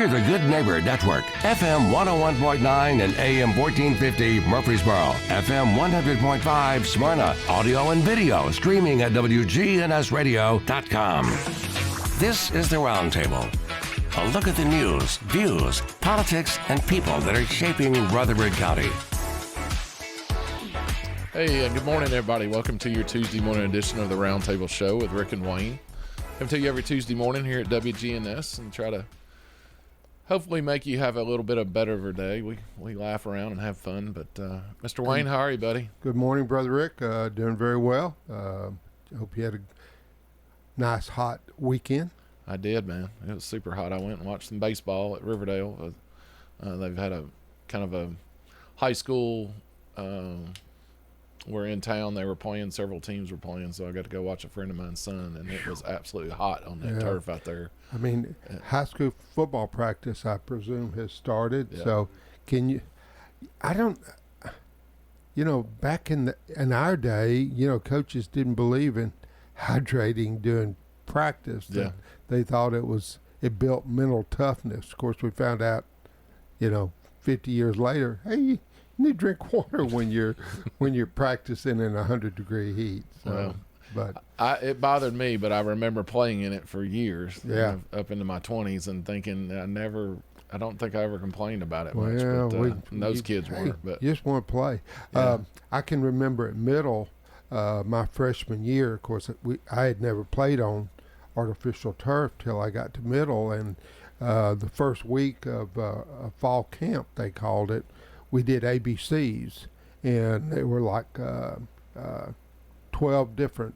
We're the Good Neighbor Network, FM 101.9 and AM 1450 Murfreesboro, FM 100.5 Smyrna, audio and video streaming at WGNSradio.com. This is the Roundtable. A look at the news, views, politics, and people that are shaping Rutherford County. Hey, good morning, everybody. Welcome to your Tuesday morning edition of the Roundtable Show with Rick and Wayne. Come to you every Tuesday morning here at WGNS and try to hopefully make you have a little bit of better of a day. We laugh around and have fun. But Mr. Wayne, how are you, buddy? Good morning, Brother Rick. Doing very well. Hope you had a nice hot weekend. I did, man. It was super hot. I went and watched some baseball at Riverdale. They've had a kind of a high school. We're in town. They were playing. Several teams were playing, so I got to go watch a friend of mine's son, and it was absolutely hot on that turf out there. I mean, high school football practice, I presume, has started. Yeah. So, can you? I don't. Back in our day, coaches didn't believe in hydrating during practice. Yeah. They thought it built mental toughness. Of course, we found out, 50 years later, hey, you need to drink water when you're practicing in 100-degree heat. So, but it bothered me, but I remember playing in it for years. Yeah. Up into my 20s and thinking I don't think I ever complained about it much. Well, But those kids weren't. But you just want to play. Yeah. I can remember at middle, my freshman year. Of course, I had never played on artificial turf till I got to middle, and the first week of a fall camp, they called it, we did ABCs, and they were like 12 different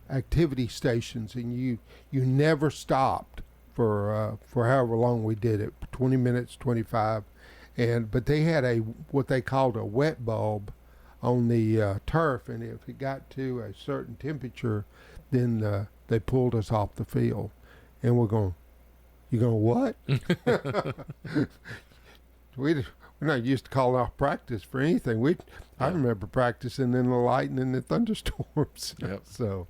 activity stations, and you never stopped for however long we did it, 20 minutes, 25, but they had what they called a wet bulb on the turf, and if it got to a certain temperature, then they pulled us off the field. And we're going, you going what? We're not used to calling off practice for anything. I remember practicing in the lightning and the thunderstorms. Yep. So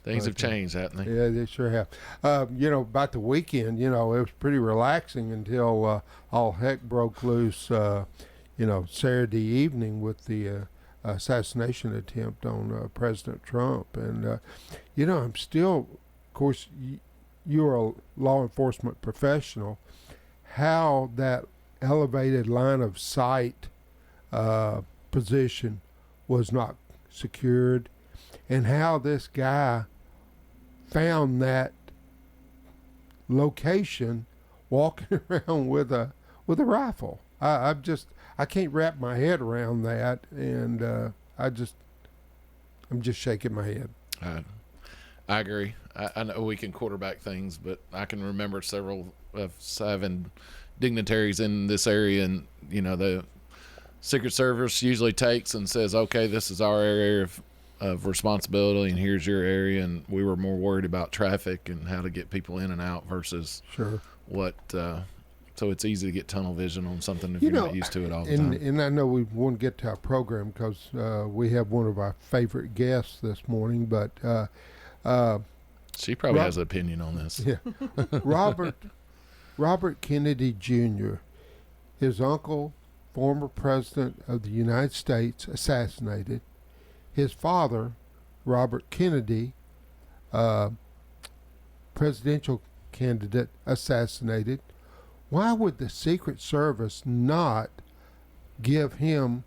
things have changed, haven't they? Yeah, they sure have. About the weekend, it was pretty relaxing until all heck broke loose, Saturday evening with the assassination attempt on President Trump. And, I'm still, of course, you're a law enforcement professional, how that elevated line of sight position was not secured, and how this guy found that location walking around with a rifle. I can't wrap my head around that, and I'm just shaking my head. I agree. I know we can quarterback things, but I can remember several of 7 dignitaries in this area, and the Secret Service usually takes and says, okay, this is our area of responsibility, and here's your area, and we were more worried about traffic and how to get people in and out versus what so it's easy to get tunnel vision on something if you're not used to it all the time. And I know we want to get to our program because we have one of our favorite guests this morning, but she probably has an opinion on this. Yeah. Robert Kennedy Jr., his uncle, former president of the United States, assassinated. His father, Robert Kennedy, presidential candidate, assassinated. Why would the Secret Service not give him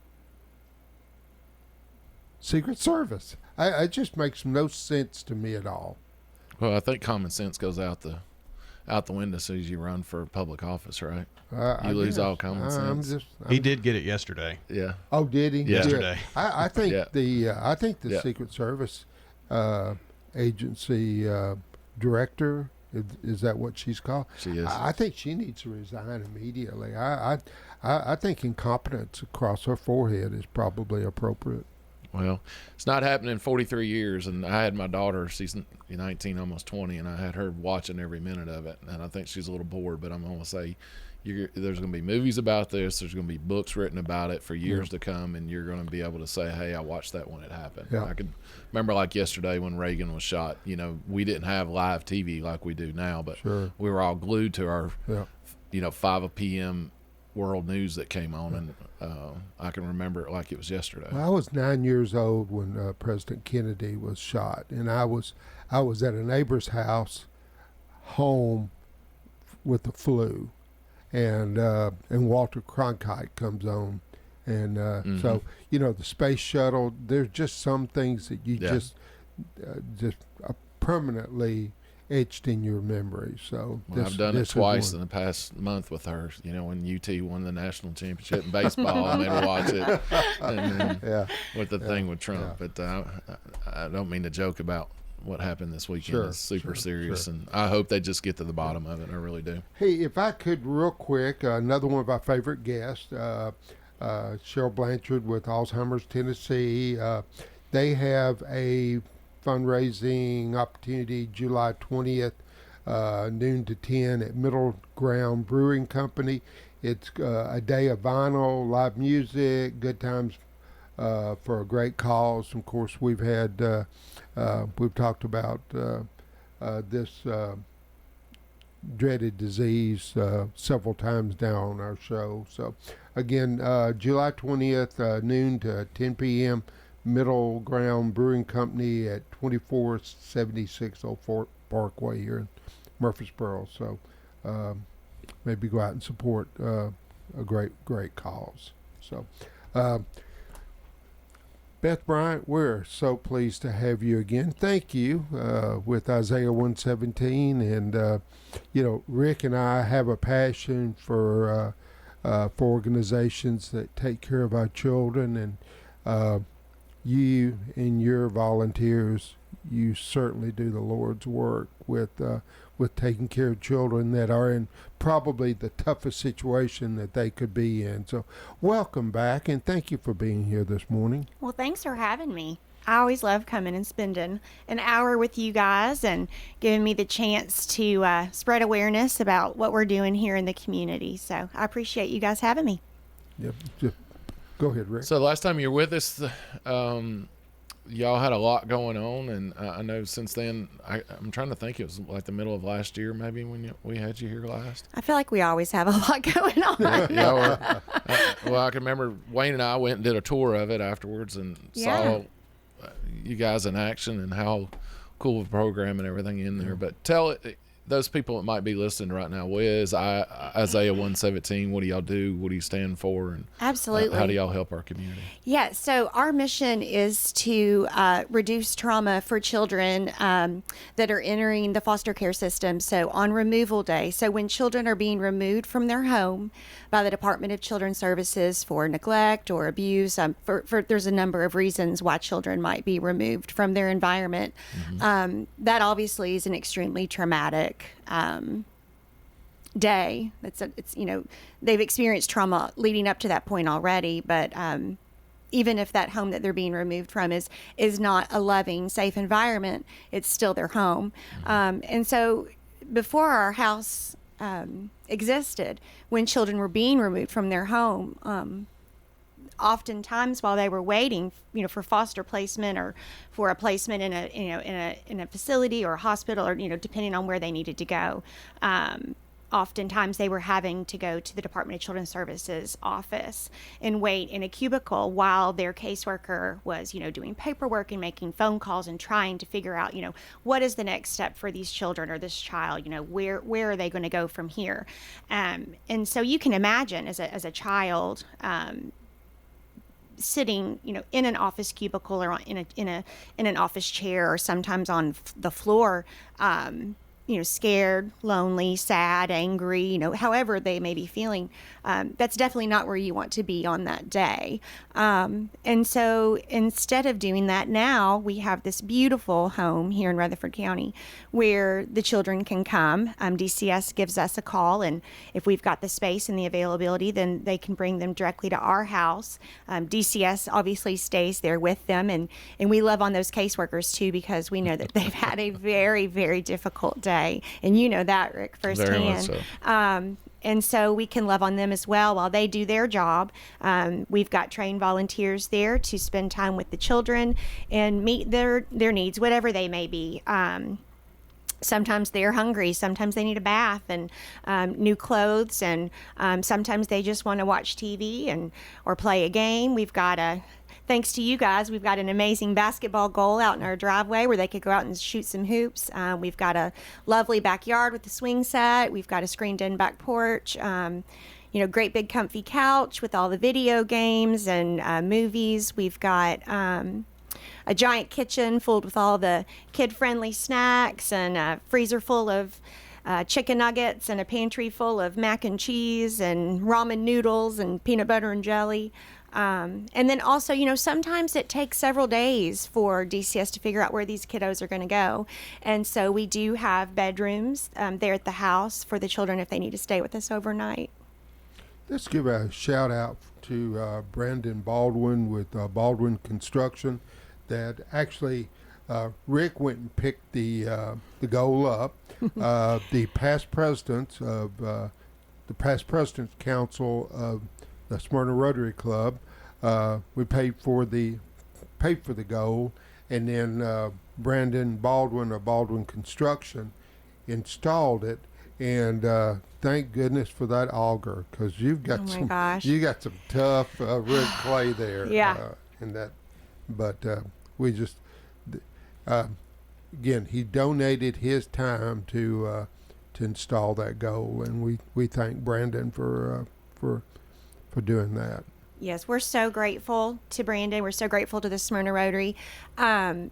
Secret Service? It just makes no sense to me at all. Well, I think common sense goes out the window as soon as you run for public office, right? You lose all common sense. He did get it yesterday. Yeah. Oh, did he? Yesterday. Yeah. I think Yeah. the Secret Service agency director, is that what she's called? She is. I think she needs to resign immediately. I think incompetence across her forehead is probably appropriate. Well, it's not happened in 43 years, and I had my daughter, she's 19, almost 20, and I had her watching every minute of it, and I think she's a little bored, but I'm going to say there's going to be movies about this, there's going to be books written about it for years to come, and you're going to be able to say, hey, I watched that when it happened. Yeah. I could remember like yesterday when Reagan was shot, we didn't have live TV like we do now, but we were all glued to our, 5 p.m. world news that came on, and I can remember it like it was yesterday. Well, I was 9 years old when President Kennedy was shot, and I was at a neighbor's house, home with the flu, and Walter Cronkite comes on, and so the space shuttle. There's just some things that you just permanently etched in your memory. So I've done it twice in the past month with her. When UT won the national championship in baseball, I made her watch it, and then with the thing with Trump. But I don't mean to joke about what happened this weekend. It's super serious, and I hope they just get to the bottom of it. I really do. Hey, if I could, real quick, another one of our favorite guests, Cheryl Blanchard with Alzheimer's Tennessee. They have a fundraising opportunity July 20th, noon to 10 at Middle Ground Brewing Company. It's a day of vinyl, live music, good times for a great cause. Of course, we've talked about this dreaded disease several times now on our show. So again, July 20th, noon to 10 p.m., Middle Ground Brewing Company at 2476 Old Fort Parkway here in Murfreesboro. So maybe go out and support a great cause. So Beth Bryant, we're so pleased to have you again. Thank you with Isaiah 117. And, Rick and I have a passion for organizations that take care of our children, and you and your volunteers, you certainly do the Lord's work with taking care of children that are in probably the toughest situation that they could be in. So welcome back, and thank you for being here this morning. Well, thanks for having me. I always love coming and spending an hour with you guys and giving me the chance to spread awareness about what we're doing here in the community. So I appreciate you guys having me. Yep. Go ahead, Rick. So the last time you were with us, y'all had a lot going on, and I know since then, I'm trying to think, it was like the middle of last year maybe when we had you here last. I feel like we always have a lot going on. Well, I can remember Wayne and I went and did a tour of it afterwards and saw you guys in action and how cool of a program and everything in there. But tell those people that might be listening right now, what is Isaiah 117? What do y'all do? What do you stand for? And Absolutely. How do y'all help our community? Yeah, so our mission is to reduce trauma for children that are entering the foster care system. So on removal day, so when children are being removed from their home by the Department of Children's Services for neglect or abuse, there's a number of reasons why children might be removed from their environment. That obviously is an extremely traumatic day. They've experienced trauma leading up to that point already, but even if that home that they're being removed from is not a loving, safe environment, it's still their home. And so before our house existed, when children were being removed from their home, oftentimes while they were waiting, for foster placement or for a placement in a facility or a hospital, or depending on where they needed to go, oftentimes they were having to go to the Department of Children's Services office and wait in a cubicle while their caseworker was, doing paperwork and making phone calls and trying to figure out, what is the next step for these children or this child, where are they going to go from here? And so you can imagine as a child, sitting, in an office cubicle or in an office chair or sometimes on the floor, scared, lonely, sad, angry, however they may be feeling, that's definitely not where you want to be on that day. And so instead of doing that, now we have this beautiful home here in Rutherford County where the children can come. DCS gives us a call, and if we've got the space and the availability, then they can bring them directly to our house. DCS obviously stays there with them, and we love on those caseworkers too, because we know that they've had a very, very difficult day. And you know that, Rick, firsthand. Very much so. And so we can love on them as well while they do their job. We've got trained volunteers there to spend time with the children and meet their needs, whatever they may be. Sometimes they're hungry. Sometimes they need a bath and new clothes. And sometimes they just want to watch TV or play a game. We've got thanks to you guys, we've got an amazing basketball goal out in our driveway where they could go out and shoot some hoops. We've got a lovely backyard with a swing set. We've got a screened-in back porch. Great big comfy couch with all the video games and movies. We've got a giant kitchen filled with all the kid-friendly snacks and a freezer full of chicken nuggets and a pantry full of mac and cheese and ramen noodles and peanut butter and jelly. And then also, sometimes it takes several days for DCS to figure out where these kiddos are going to go. And so we do have bedrooms there at the house for the children if they need to stay with us overnight. Let's give a shout out to Brandon Baldwin with Baldwin Construction that actually Rick went and picked the goal up. The past presidents of the past presidents council of the Smyrna Rotary Club, we paid for the goal, and then Brandon Baldwin of Baldwin Construction installed it, and thank goodness for that auger, because you got some tough red clay there. Yeah. We just again, he donated his time to install that goal, and we thank Brandon for doing that. Yes, we're so grateful to Brandon. We're so grateful to the Smyrna Rotary. One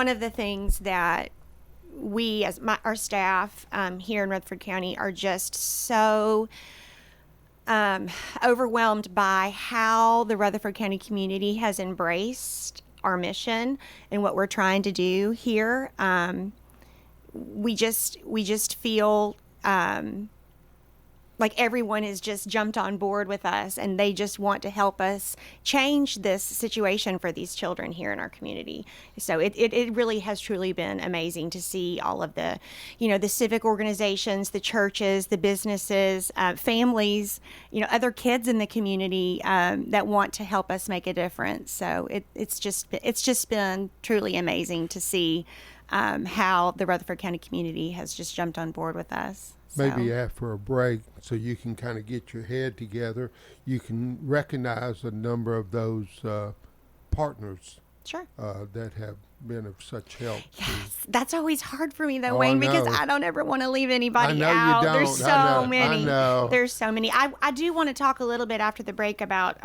of the things that we, as our staff here in Rutherford County, are just so overwhelmed by how the Rutherford County community has embraced our mission and what we're trying to do here. We just feel like everyone has just jumped on board with us, and they just want to help us change this situation for these children here in our community. So it really has truly been amazing to see all of the, the civic organizations, the churches, the businesses, families, other kids in the community that want to help us make a difference. So it's just been truly amazing to see how the Rutherford County community has just jumped on board with us. Maybe after a break, so you can kind of get your head together, you can recognize a number of those partners Sure. That have been of such help. Yes, that's always hard for me though, Wayne, because I don't ever want to leave anybody out. I know you don't. There's so many. I know. There's so many. I do want to talk a little bit after the break about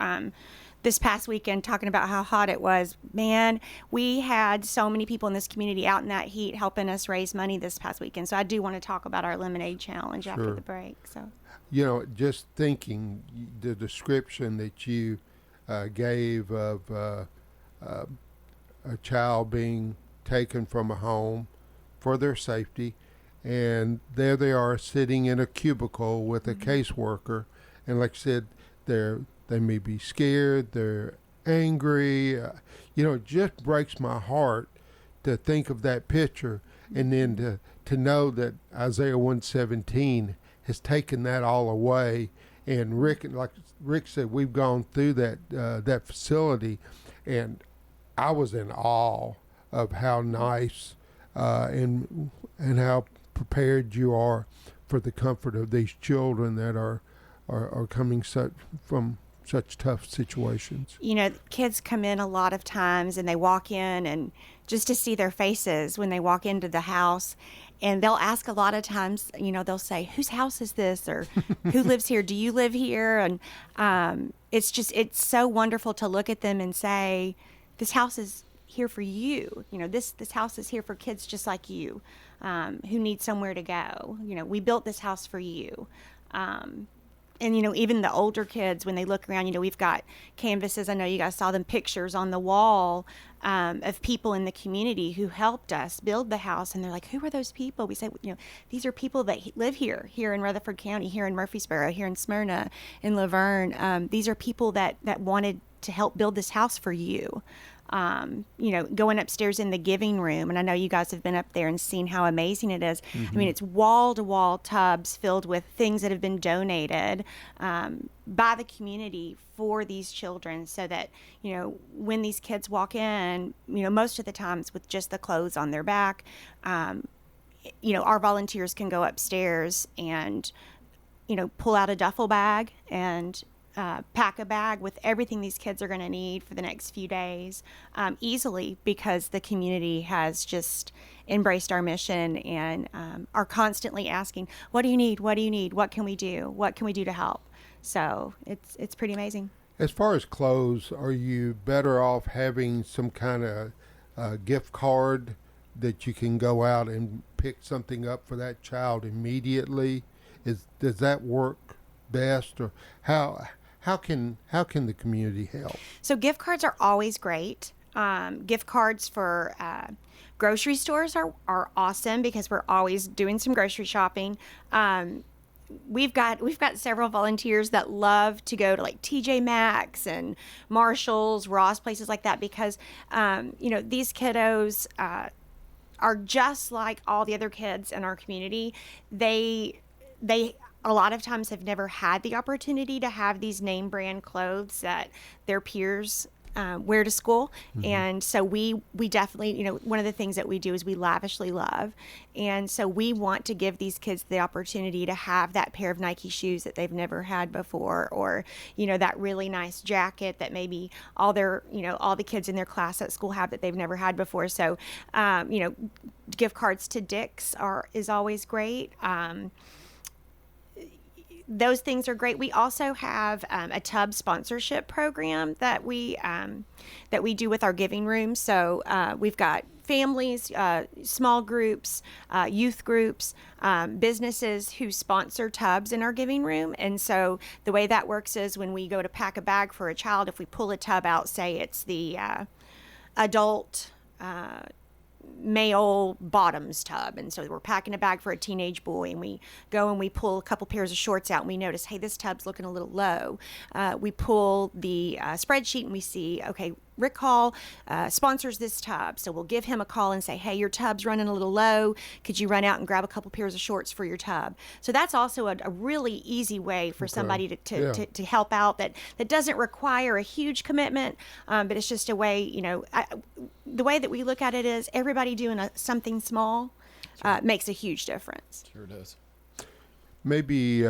this past weekend, talking about how hot it was. Man, we had so many people in this community out in that heat helping us raise money this past weekend. So I do want to talk about our lemonade challenge after the break. So, just thinking the description that you gave of a child being taken from a home for their safety, and there they are sitting in a cubicle with a caseworker, and like I said, they may be scared, they're angry. It just breaks my heart to think of that picture, and then to know that Isaiah 117 has taken that all away. And Rick, like Rick said, we've gone through that facility, and I was in awe of how nice and how prepared you are for the comfort of these children that are coming from such tough situations. Kids come in a lot of times, and they walk in, and just to see their faces when they walk into the house, and they'll ask a lot of times, they'll say, whose house is this? Or who lives here? Do you live here? And it's so wonderful to look at them and say, this house is here for you. This house is here for kids just like you, who need somewhere to go. We built this house for you. And, even the older kids, when they look around, we've got canvases. I know you guys saw them, pictures on the wall of people in the community who helped us build the house. And they're like, who are those people? We say, these are people that live here in Rutherford County, here in Murfreesboro, here in Smyrna, in Laverne. These are people that wanted to help build this house for you. Going upstairs in the giving room, and I know you guys have been up there and seen how amazing it is. I mean, it's wall-to-wall tubs filled with things that have been donated by the community for these children, so that, when these kids walk in, most of the times with just the clothes on their back, our volunteers can go upstairs and, pull out a duffel bag and pack a bag with everything these kids are going to need for the next few days, easily, because the community has just embraced our mission and are constantly asking, what do you need? What do you need? What can we do? What can we do to help? So it's pretty amazing. As far as clothes, are you better off having some kind of gift card that you can go out and pick something up for that child immediately? Does that work best, or how can the community help? So gift cards are always great. Gift cards for grocery stores are awesome, because we're always doing some grocery shopping. We've got several volunteers that love to go to like TJ Maxx and Marshall's, Ross, places like that, because these kiddos are just like all the other kids in our community. They a lot of times have never had the opportunity to have these name brand clothes that their peers wear to school. And so we definitely, one of the things that we do is we lavishly love. And so we want to give these kids the opportunity to have that pair of Nike shoes that they've never had before, or, that really nice jacket that maybe all the kids in their class at school have that they've never had before. So, gift cards to Dick's is always great. Those things are great. We also have a tub sponsorship program that we do with our giving room. So we've got families, small groups, youth groups, businesses who sponsor tubs in our giving room. And so the way that works is, when we go to pack a bag for a child, if we pull a tub out, say it's the adult male bottoms tub, and so we're packing a bag for a teenage boy, and we go and we pull a couple pairs of shorts out, and we notice, hey, this tub's looking a little low. We pull the spreadsheet, and we see, okay, Rick Hall sponsors this tub, so we'll give him a call and say, hey, your tub's running a little low. Could you run out and grab a couple pairs of shorts for your tub? So that's also a really easy way for somebody to help out that doesn't require a huge commitment, but it's just a way, the way that we look at it is, everybody doing something small makes a huge difference. Sure does. Maybe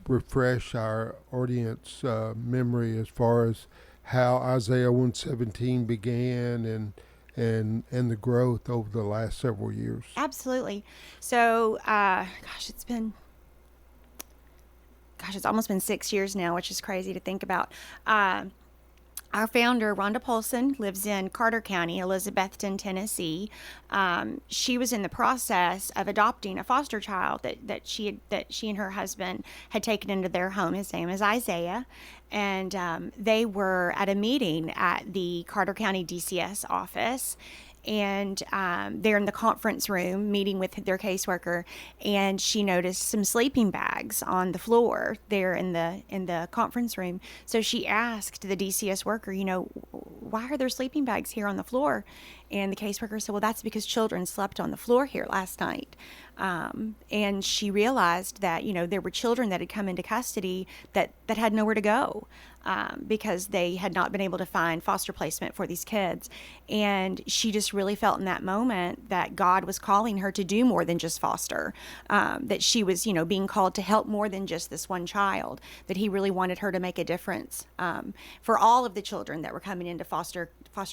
refresh our audience memory as far as how Isaiah 117 began and the growth over the last several years. Absolutely. So, it's almost been 6 years now, which is crazy to think about. Our founder, Rhonda Polson, lives in Carter County, Elizabethton, Tennessee. She was in the process of adopting a foster child that she and her husband had taken into their home. His name is Isaiah. And they were at a meeting at the Carter County DCS office. And they're in the conference room meeting with their caseworker, and she noticed some sleeping bags on the floor there in the conference room. So she asked the DCS worker, why are there sleeping bags here on the floor? And the caseworker said, well, that's because children slept on the floor here last night. And she realized that, there were children that had come into custody that had nowhere to go. Because they had not been able to find foster placement for these kids. And she just really felt in that moment that God was calling her to do more than just foster, that she was, being called to help more than just this one child, that he really wanted her to make a difference for all of the children that were coming into foster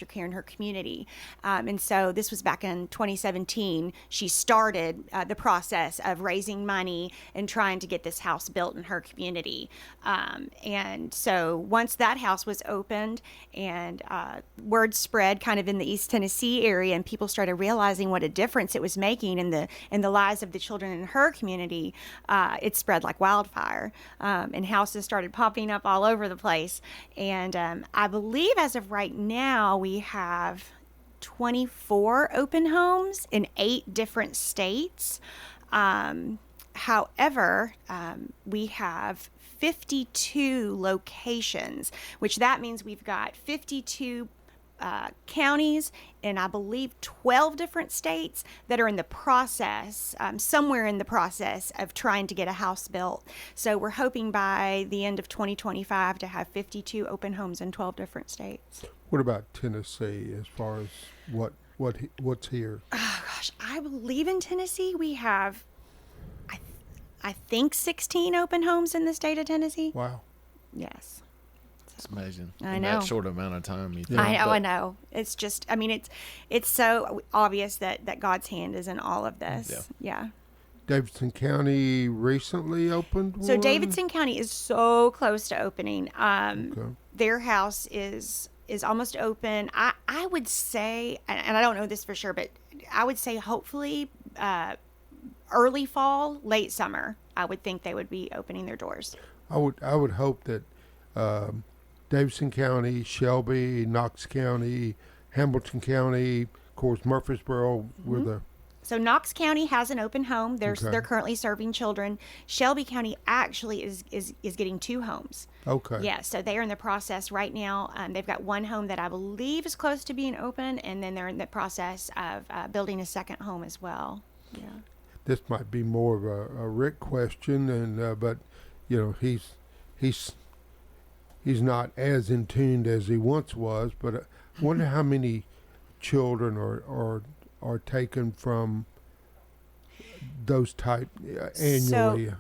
care in her community. And so this was back in 2017. She started the process of raising money and trying to get this house built in her community. And so once that house was opened and word spread kind of in the East Tennessee area, and people started realizing what a difference it was making in the lives of the children in her community, it spread like wildfire, and houses started popping up all over the place. And I believe as of right now we have 24 open homes in 8 different states. However, we have 52 locations, which that means we've got 52 counties and I believe 12 different states that are in the process, somewhere in the process of trying to get a house built. So we're hoping by the end of 2025 to have 52 open homes in 12 different states. What about Tennessee as far as what's here? Oh gosh, I believe in Tennessee we have, I think 16 open homes in the state of Tennessee. Wow. Yes. It's amazing. I in know. that short amount of time. You think, I know. It's just, I mean, it's so obvious that God's hand is in all of this. Yeah. Davidson County recently opened So one? Davidson County is so close to opening. Okay. Their house is almost open. I would say, and I don't know this for sure, but I would say hopefully early fall, late summer, I would think they would be opening their doors. I would hope that Davidson County, Shelby, Knox County, Hamilton County, of course Murfreesboro, were the. So Knox County has an open home. They're currently serving children. Shelby County actually is getting 2 homes. Okay. Yeah, so they are in the process right now. They've got one home that I believe is close to being open, and then they're in the process of building a second home as well. Yeah. This might be more of a Rick question, and but you know he's not as in tune as he once was. But I wonder how many children are taken from those type annually.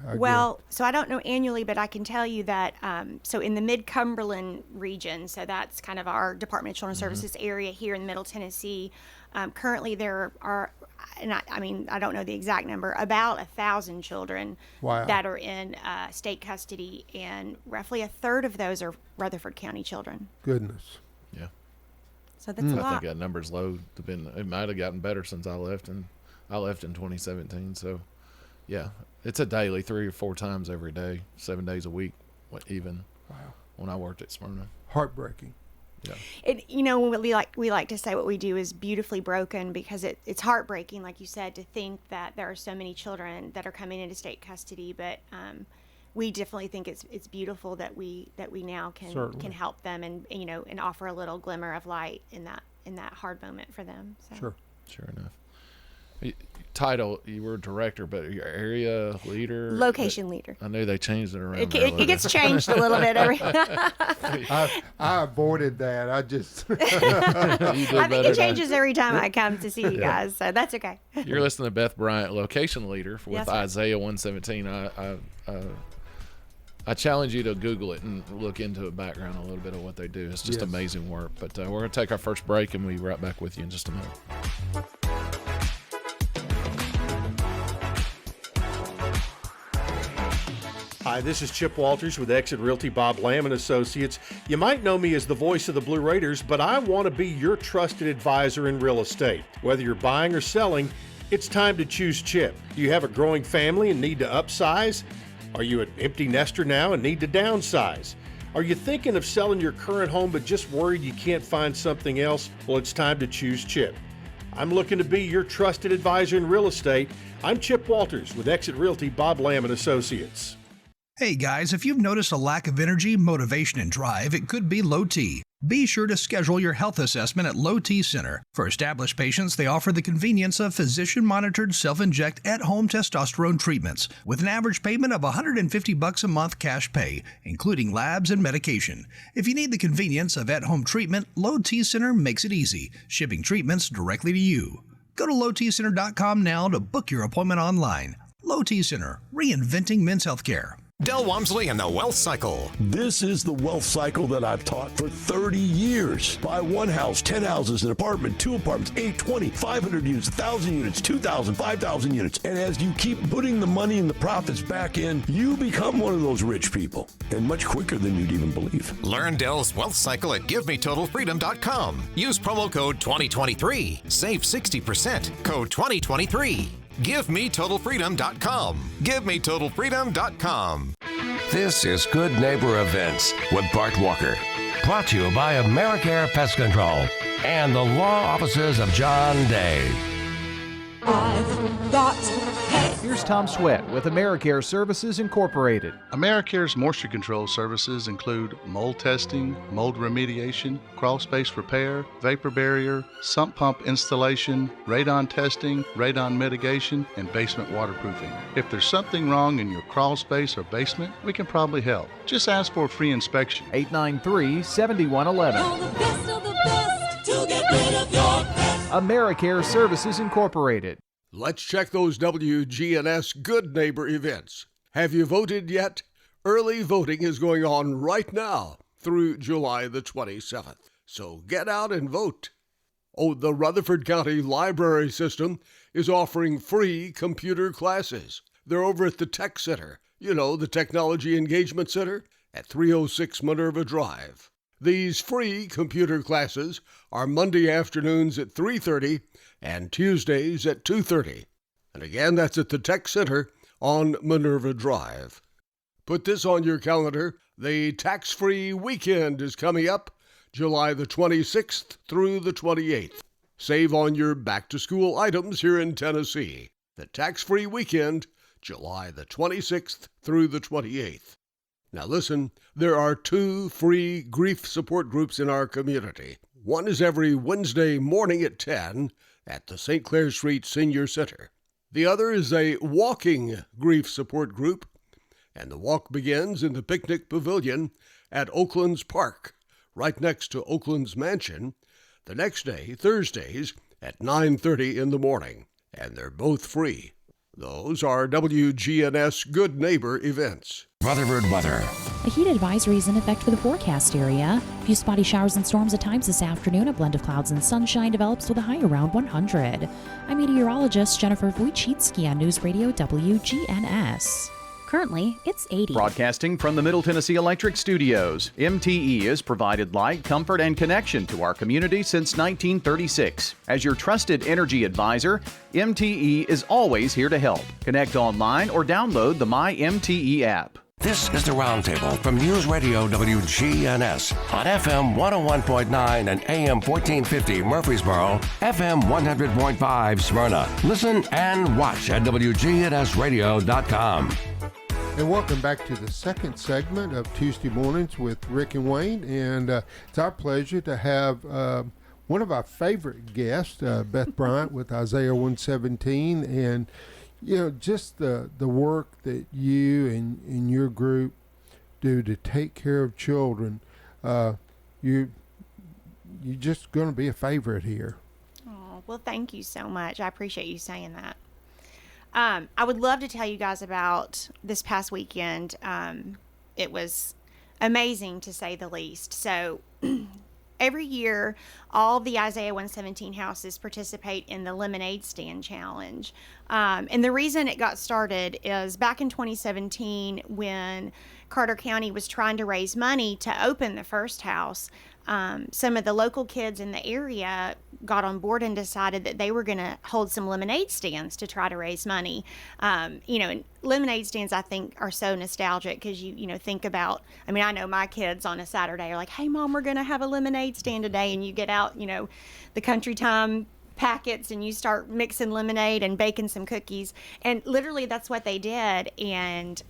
So I don't know annually, but I can tell you that so in the Mid-Cumberland region, so that's kind of our Department of Children's Services area here in Middle Tennessee, currently there are, and I don't know the exact number, about 1,000 children that are in state custody, and roughly a third of those are Rutherford County children. Goodness. Yeah. So that's a lot. I think that number's low. It might have gotten better since I left, and I left in 2017. So, yeah, it's a daily 3 or 4 times every day, 7 days a week, even. Wow. When I worked at Smyrna. Heartbreaking. Yeah. We like to say what we do is beautifully broken, because it's heartbreaking, like you said, to think that there are so many children that are coming into state custody, but we definitely think it's beautiful that we now can help them and offer a little glimmer of light in that hard moment for them. So. Sure enough. Title, you were director, but your area leader, location leader. I knew they changed it around. It gets changed a little bit every. I avoided that. I just. I think it changes every time I come to see you guys, so that's okay. You're listening to Beth Bryant, location leader with Yes, Isaiah 117. I challenge you to Google it and look into a background a little bit of what they do. It's just amazing work. But we're going to take our first break, and we'll be right back with you in just a minute. Hi, this is Chip Walters with Exit Realty Bob Lamb and Associates. You might know me as the voice of the Blue Raiders, but I want to be your trusted advisor in real estate. Whether you're buying or selling, it's time to choose Chip. Do you have a growing family and need to upsize? Are you an empty nester now and need to downsize? Are you thinking of selling your current home but just worried you can't find something else? Well, it's time to choose Chip. I'm looking to be your trusted advisor in real estate. I'm Chip Walters with Exit Realty Bob Lamb and Associates. Hey guys, if you've noticed a lack of energy, motivation, and drive, it could be low T. Be sure to schedule your health assessment at Low T Center. For established patients, they offer the convenience of physician-monitored self-inject at-home testosterone treatments with an average payment of $150 a month cash pay, including labs and medication. If you need the convenience of at-home treatment, Low T Center makes it easy, shipping treatments directly to you. Go to lowtcenter.com now to book your appointment online. Low T Center, reinventing men's healthcare. Del Walmsley and the Wealth Cycle. This is the wealth cycle that I've taught for 30 years. Buy one house, 10 houses, an apartment, 2 apartments, 8, 20, 500 units, 1,000 units, 2,000, 5,000 units. And as you keep putting the money and the profits back in, you become one of those rich people. And much quicker than you'd even believe. Learn Del's Wealth Cycle at GiveMeTotalFreedom.com. Use promo code 2023. Save 60%. Code 2023. GiveMeTotalFreedom.com. GiveMeTotalFreedom.com. This is Good Neighbor Events with Bart Walker. Brought to you by AmeriCare Pest Control and the law offices of John Day. I've got pets. Here's Tom Sweat with AmeriCare Services Incorporated. AmeriCare's moisture control services include mold testing, mold remediation, crawl space repair, vapor barrier, sump pump installation, radon testing, radon mitigation, and basement waterproofing. If there's something wrong in your crawl space or basement, we can probably help. Just ask for a free inspection. 893-7111. All the best of the best to get rid of your pets. AmeriCare Services Incorporated. Let's check those WGNS Good Neighbor events. Have you voted yet? Early voting is going on right now through July the 27th. So get out and vote. Oh, the Rutherford County Library System is offering free computer classes. They're over at the Tech Center. You know, the Technology Engagement Center at 306 Minerva Drive. These free computer classes are Monday afternoons at 3:30 and Tuesdays at 2:30. And again, that's at the Tech Center on Minerva Drive. Put this on your calendar. The tax-free weekend is coming up July the 26th through the 28th. Save on your back-to-school items here in Tennessee. The tax-free weekend, July the 26th through the 28th. Now listen, there are 2 free grief support groups in our community. One is every Wednesday morning at 10 at the St. Clair Street Senior Center. The other is a walking grief support group, and the walk begins in the picnic pavilion at Oakland's Park, right next to Oakland's Mansion, the next day, Thursdays, at 9:30 in the morning, and they're both free. Those are WGNS Good Neighbor events. Rutherford weather. A heat advisory is in effect for the forecast area. A few spotty showers and storms at times this afternoon. A blend of clouds and sunshine develops with a high around 100. I'm meteorologist Jennifer Wojcicki on News Radio WGNS. Currently, it's 80. Broadcasting from the Middle Tennessee Electric Studios, MTE has provided light, comfort, and connection to our community since 1936. As your trusted energy advisor, MTE is always here to help. Connect online or download the My MTE app. This is the Roundtable from News Radio WGNS on FM 101.9 and AM 1450 Murfreesboro, FM 100.5 Smyrna. Listen and watch at WGNSradio.com. And welcome back to the second segment of Tuesday Mornings with Rick and Wayne. And it's our pleasure to have one of our favorite guests, Beth Bryant with Isaiah 117. And, you know, just the work that you and your group do to take care of children, you're just going to be a favorite here. Oh, well, thank you so much. I appreciate you saying that. I would love to tell you guys about this past weekend. It was amazing, to say the least. So every year, all the Isaiah 117 houses participate in the Lemonade Stand Challenge. And the reason it got started is back in 2017, when Carter County was trying to raise money to open the first house, some of the local kids in the area got on board and decided that they were going to hold some lemonade stands to try to raise money. You know, and lemonade stands, I think, are so nostalgic because you think about, I mean, I know my kids on a Saturday are like, hey, Mom, we're going to have a lemonade stand today. And you get out, the Country Time packets and you start mixing lemonade and baking some cookies, and literally that's what they did. And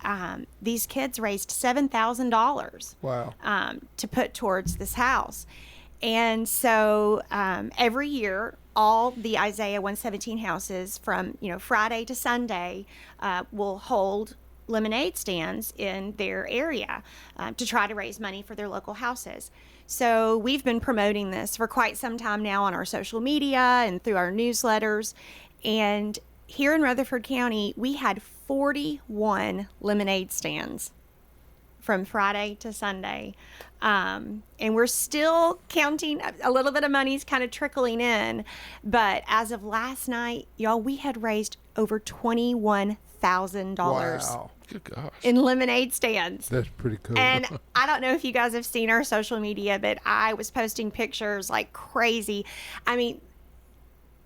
these kids raised $7,000 wow to put towards this house. And so every year all the Isaiah 117 houses from Friday to Sunday will hold lemonade stands in their area to try to raise money for their local houses. So we've been promoting this for quite some time now on our social media and through our newsletters. And here in Rutherford County, we had 41 lemonade stands from Friday to Sunday. And we're still counting. A little bit of money's kind of trickling in. But as of last night, y'all, we had raised over $21,000 Wow. Good gosh. in lemonade stands. That's pretty cool. And I don't know if you guys have seen our social media, but I was posting pictures like crazy. I mean,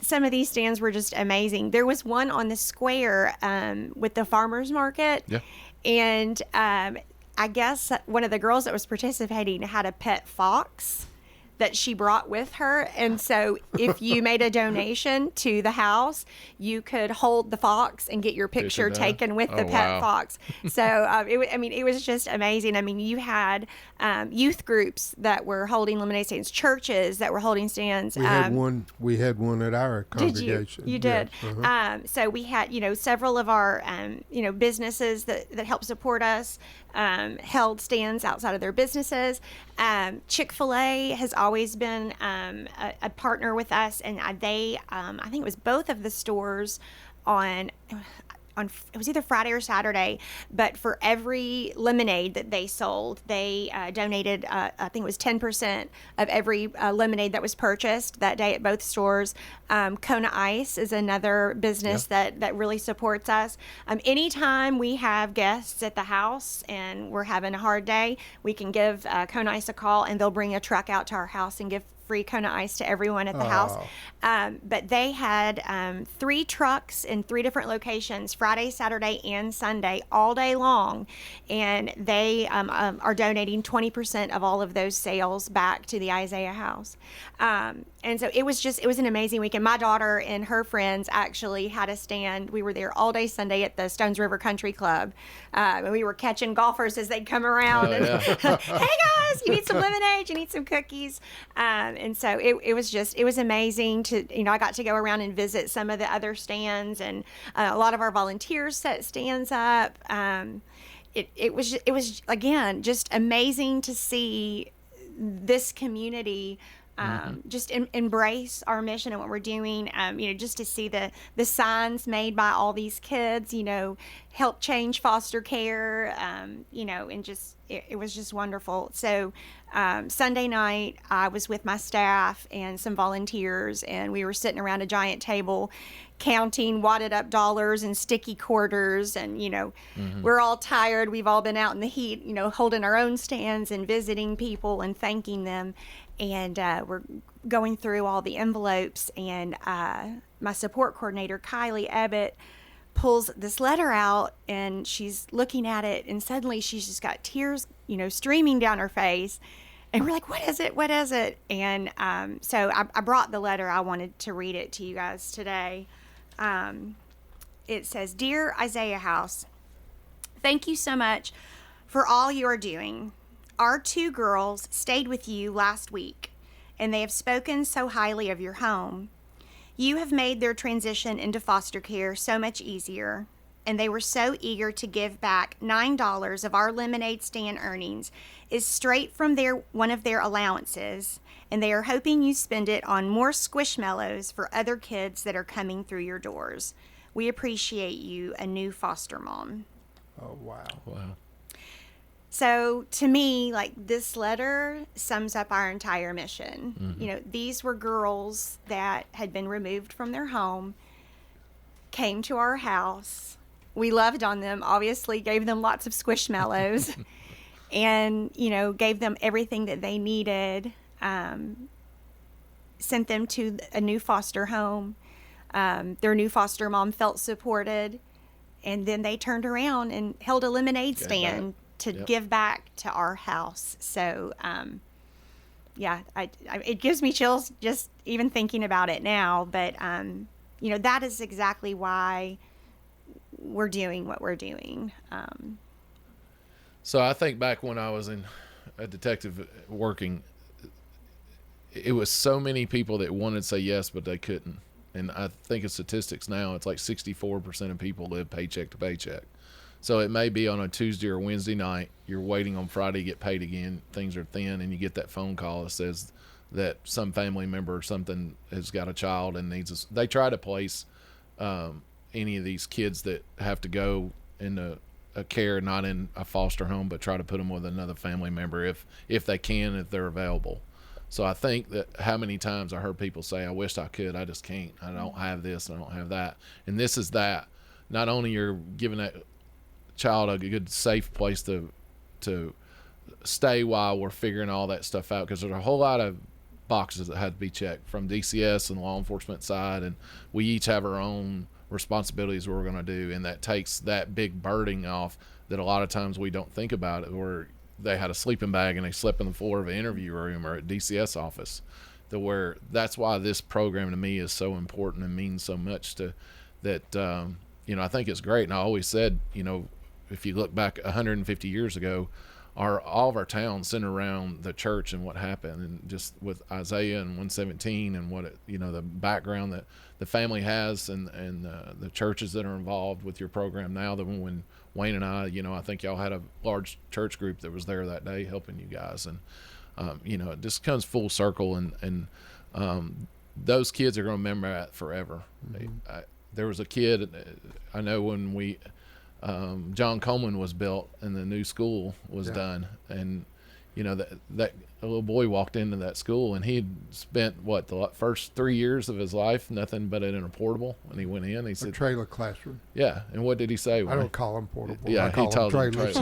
some of these stands were just amazing. There was one on the square with the farmers market. Yeah. And I guess one of the girls that was participating had a pet fox that she brought with her. And so if you made a donation to the house, you could hold the fox and get your picture taken with the pet fox. So, it was just amazing. I mean, you had youth groups that were holding lemonade stands, churches that were holding stands. We had one at our congregation. Did you? You did. Yes. Uh-huh. So we had, several of our, businesses that help support us held stands outside of their businesses. Chick-fil-A has always been a partner with us, and they, I think it was both of the stores on it was either Friday or Saturday, but for every lemonade that they sold, they donated, I think it was 10% of every lemonade that was purchased that day at both stores. Kona Ice is another business that really supports us. Anytime we have guests at the house and we're having a hard day, we can give Kona Ice a call, and they'll bring a truck out to our house and give free Kona Ice to everyone at the house. But they had 3 trucks in 3 different locations, Friday, Saturday, and Sunday, all day long. And they are donating 20% of all of those sales back to the Isaiah House. And so it was an amazing weekend. My daughter and her friends actually had a stand. We were there all day Sunday at the Stones River Country Club. And we were catching golfers as they'd come around. Hey guys, you need some lemonade, you need some cookies. And so it was amazing to, I got to go around and visit some of the other stands, and a lot of our volunteers set stands up. It was again, just amazing to see this community just embrace our mission and what we're doing. Just to see the signs made by all these kids, help change foster care, and just it was just wonderful. So Sunday night, I was with my staff and some volunteers, and we were sitting around a giant table counting wadded up dollars and sticky quarters, and we're all tired. We've all been out in the heat, holding our own stands and visiting people and thanking them. And we're going through all the envelopes, and my support coordinator, Kylie Ebbett, pulls this letter out, and she's looking at it, and suddenly she's just got tears, streaming down her face. And we're like, what is it? What is it? And so I brought the letter. I wanted to read it to you guys today. It says, "Dear Isaiah House, thank you so much for all you are doing. Our 2 girls stayed with you last week, and they have spoken so highly of your home. You have made their transition into foster care so much easier, and they were so eager to give back. $9 of our lemonade stand earnings is straight from one of their allowances, and they are hoping you spend it on more Squishmallows for other kids that are coming through your doors. We appreciate you, a new foster mom." Oh, wow. Wow. So to me, this letter sums up our entire mission. Mm-hmm. These were girls that had been removed from their home, came to our house. We loved on them, obviously gave them lots of Squishmallows and, gave them everything that they needed, sent them to a new foster home. Their new foster mom felt supported, and then they turned around and held a lemonade stand to give back to our house. So, it gives me chills just even thinking about it now. But, that is exactly why we're doing what we're doing. So I think back when I was a detective working, it was so many people that wanted to say yes, but they couldn't. And I think of statistics now, it's like 64% of people live paycheck to paycheck. So it may be on a Tuesday or Wednesday night, you're waiting on Friday to get paid again, things are thin, and you get that phone call that says that some family member or something has got a child and needs us. They try to place any of these kids that have to go into a care, not in a foster home, but try to put them with another family member if they can, if they're available. So I think that how many times I heard people say, I wish I could, I just can't. I don't have this, I don't have that. And this is that. Not only you're giving that child a good, safe place to stay while we're figuring all that stuff out, because there's a whole lot of boxes that had to be checked from DCS and law enforcement side, and we each have our own responsibilities we're going to do, and that takes that big burden off that a lot of times we don't think about it, where they had a sleeping bag and they slept on the floor of an interview room or at DCS office. That's why this program to me is so important and means so much to that. I think it's great. And I always said, if you look back 150 years ago, all of our towns centered around the church and what happened, and just with Isaiah and 117 and what the background that the family has, and the churches that are involved with your program now. That when Wayne and I think y'all had a large church group that was there that day helping you guys, and it just comes full circle, and those kids are going to remember that forever. Mm-hmm. There was a kid I know when John Coleman was built and the new school was done, and that little boy walked into that school, and he'd spent the first 3 years of his life nothing but in a portable, and he went in, he said, a trailer classroom. Yeah. And what did he say? I don't call them portable. Yeah, I call them trailers.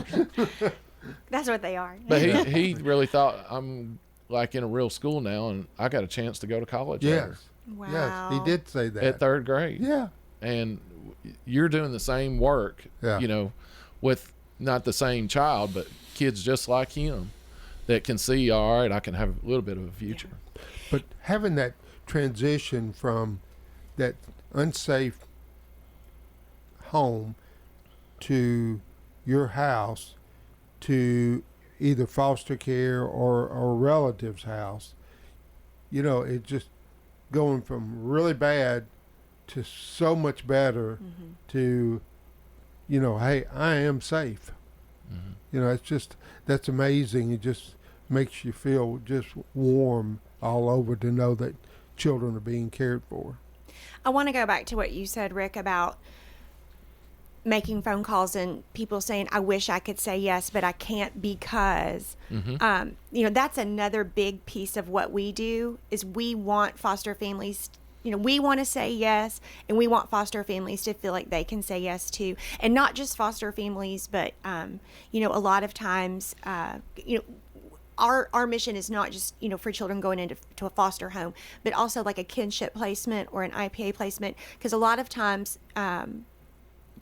That's what they are. But he really thought, I'm like in a real school now, and I got a chance to go to college. Yes. Wow. Yes, he did say that. At third grade. Yeah. And you're doing the same work, with not the same child, but kids just like him that can see, all right, I can have a little bit of a future. Yeah. But having that transition from that unsafe home to your house to either foster care or a relative's house, it just going from really bad to so much better, mm-hmm. to, hey, I am safe. Mm-hmm. It's that's amazing. It just makes you feel just warm all over to know that children are being cared for. I want to go back to what you said, Rick, about making phone calls and people saying, I wish I could say yes, but I can't because, mm-hmm. That's another big piece of what we do is we want foster families we want to say yes, and we want foster families to feel like they can say yes too. And not just foster families, but, a lot of times, our mission is not just, for children going into a foster home, but also like a kinship placement or an IPA placement. Because a lot of times,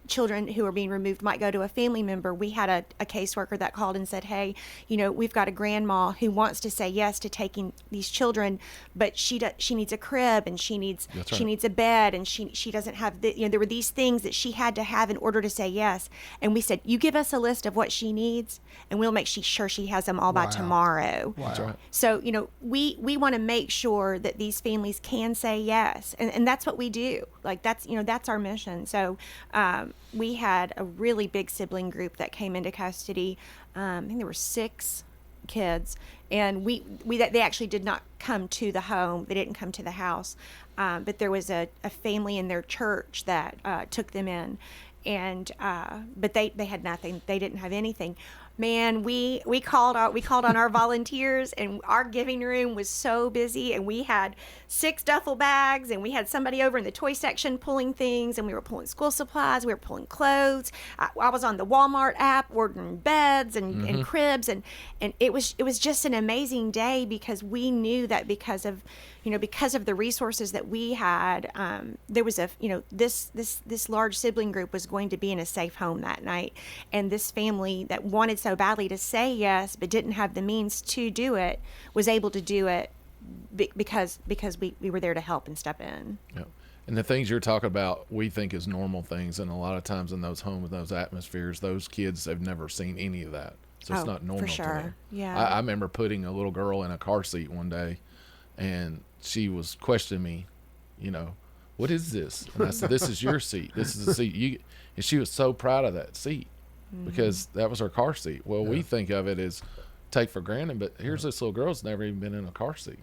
children who are being removed might go to a family member. We had a caseworker that called and said, hey, we've got a grandma who wants to say yes to taking these children, but she needs a crib, and she needs a bed, and she doesn't have there were these things that she had to have in order to say yes. And we said, you give us a list of what she needs, and we'll make sure she has them all by tomorrow. Wow. That's right. So, we want to make sure that these families can say yes. And that's what we do. Like that's our mission. So, we had a really big sibling group that came into custody. I think there were 6 kids, and they actually did not come to the home. They didn't come to the house, but there was a family in their church that took them in, and but they had nothing. They didn't have anything. Man, we called on our volunteers, and our giving room was so busy, and we had 6 duffel bags, and we had somebody over in the toy section pulling things, and we were pulling school supplies, we were pulling clothes. I was on the Walmart app ordering beds and, mm-hmm. and cribs, and it was just an amazing day, because we knew that because of the resources that we had, there was this large sibling group was going to be in a safe home that night, and this family that wanted so badly to say yes but didn't have the means to do it was able to do it because we were there to help and step in. Yeah. And the things you're talking about we think is normal things, and a lot of times in those homes, those atmospheres, those kids have never seen any of that, so it's not normal for sure. to them. Yeah. I remember putting a little girl in a car seat one day, and she was questioning me, what is this? And I said, this is your seat. This is the seat. And she was so proud of that seat, mm-hmm. because that was her car seat. Well, we think of it as take for granted, but here's this little girl's never even been in a car seat.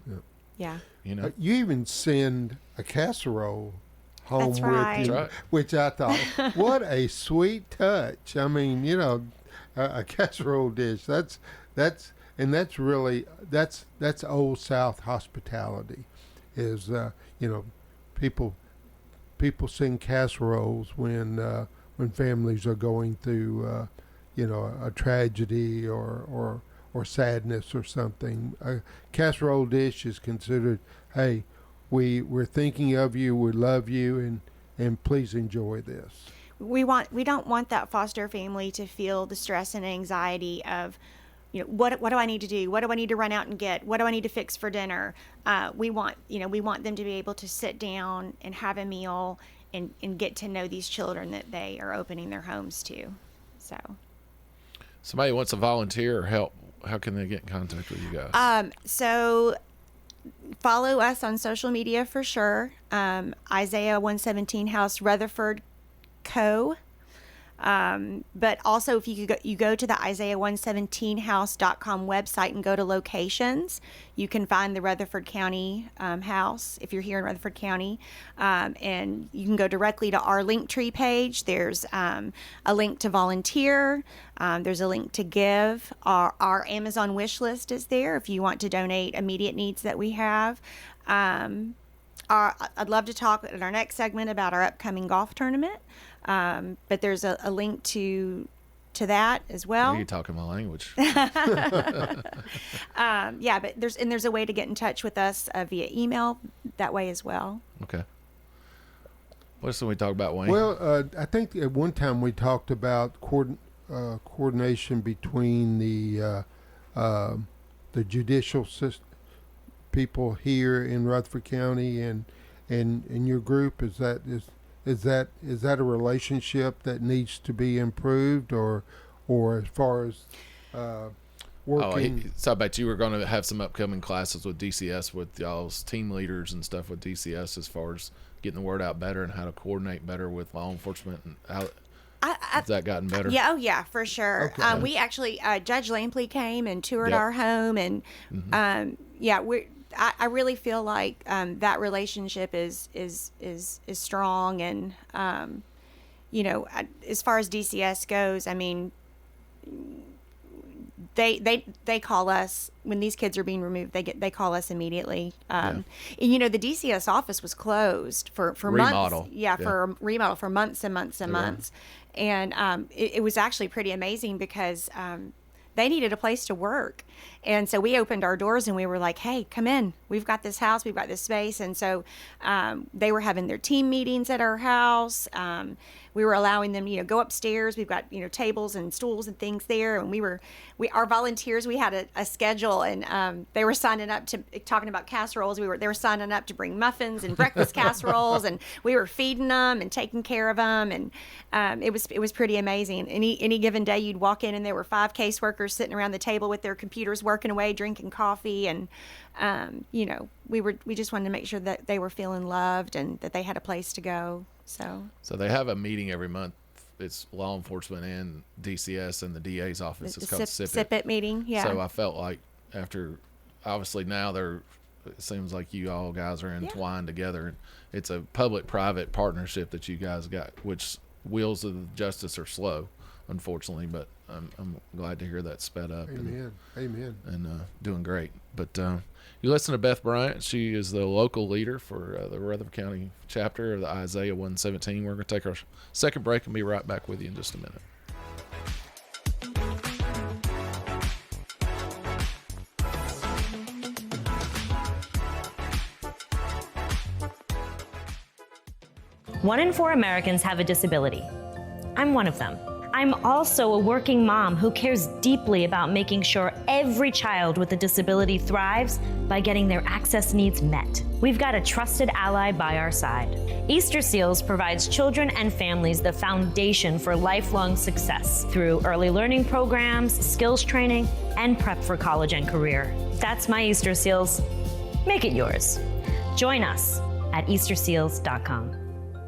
Yeah. You even send a casserole home That's with right. you, That's right. which I thought, what a sweet touch. I mean, you know, a casserole dish. That's really Old South hospitality. Is you know, people sing casseroles when families are going through you know, a tragedy or sadness or something. A casserole dish is considered, hey, we're thinking of you, we love you, and please enjoy this. We don't want that foster family to feel the stress and anxiety of, you know, what do I need to do? What do I need to run out and get? What do I need to fix for dinner? We want them to be able to sit down and have a meal and get to know these children that they are opening their homes to. So Somebody wants to volunteer or help. How can they get in contact with you guys? So follow us on social media for sure. Isaiah 117 House Rutherford Co. But also, if you go to the Isaiah117house.com website and go to locations, you can find the Rutherford County house if you're here in Rutherford County, and you can go directly to our Linktree page. There's a link to volunteer. There's a link to give. Our Amazon wish list is there if you want to donate immediate needs that we have. I'd love to talk in our next segment about our upcoming golf tournament. But there's a link to that as well. You're talking my language. Yeah, but there's a way to get in touch with us via email that way as well. Okay. What else did we talk about, Wayne? Well, I think at one time we talked about coordination between the judicial system, people here in Rutherford County and your group. Is that a relationship that needs to be improved, or as far as working? So I bet you were going to have some upcoming classes with DCS with y'all's team leaders and stuff with DCS as far as getting the word out better and how to coordinate better with law enforcement, and how has that gotten better? Yeah, oh yeah, for sure. Okay. We actually Judge Lampley came and toured Yep. our home, and yeah, I really feel like that relationship is strong, and you know, as far as DCS goes, I mean, they call us when these kids are being removed. They call us immediately. And, you know, the DCS office was closed for Remodel. months. Yeah, for remodel for months and months and months, and it was actually pretty amazing because they needed a place to work. And so we opened our doors and we were like, hey, come in. We've got this house. We've got this space. And so they were having their team meetings at our house. We were allowing them, you know, go upstairs. We've got, you know, tables and stools and things there. And our volunteers, we had a schedule, and they were signing up to, talking about casseroles. They were signing up to bring muffins and breakfast casseroles, and we were feeding them and taking care of them. And it was pretty amazing. Any given day you'd walk in and there were 5 caseworkers sitting around the table with their computers working away, drinking coffee. And, you know, we just wanted to make sure that they were feeling loved and that they had a place to go. So they have a meeting every month. It's law enforcement and DCS and the DA's office. It's called SIPIT meeting. Yeah. So I felt like after, obviously now it seems like you all guys are entwined together. It's a public-private partnership that you guys got, which wheels of justice are slow, unfortunately, but I'm glad to hear that sped up. Amen. And doing great. But you listen to Beth Bryant. She is the local leader for the Rutherford County chapter of the Isaiah 117. We're going to take our second break and be right back with you in just a minute. One in 4 Americans have a disability. I'm one of them. I'm also a working mom who cares deeply about making sure every child with a disability thrives by getting their access needs met. We've got a trusted ally by our side. Easter Seals provides children and families the foundation for lifelong success through early learning programs, skills training, and prep for college and career. That's my Easter Seals. Make it yours. Join us at easterseals.com.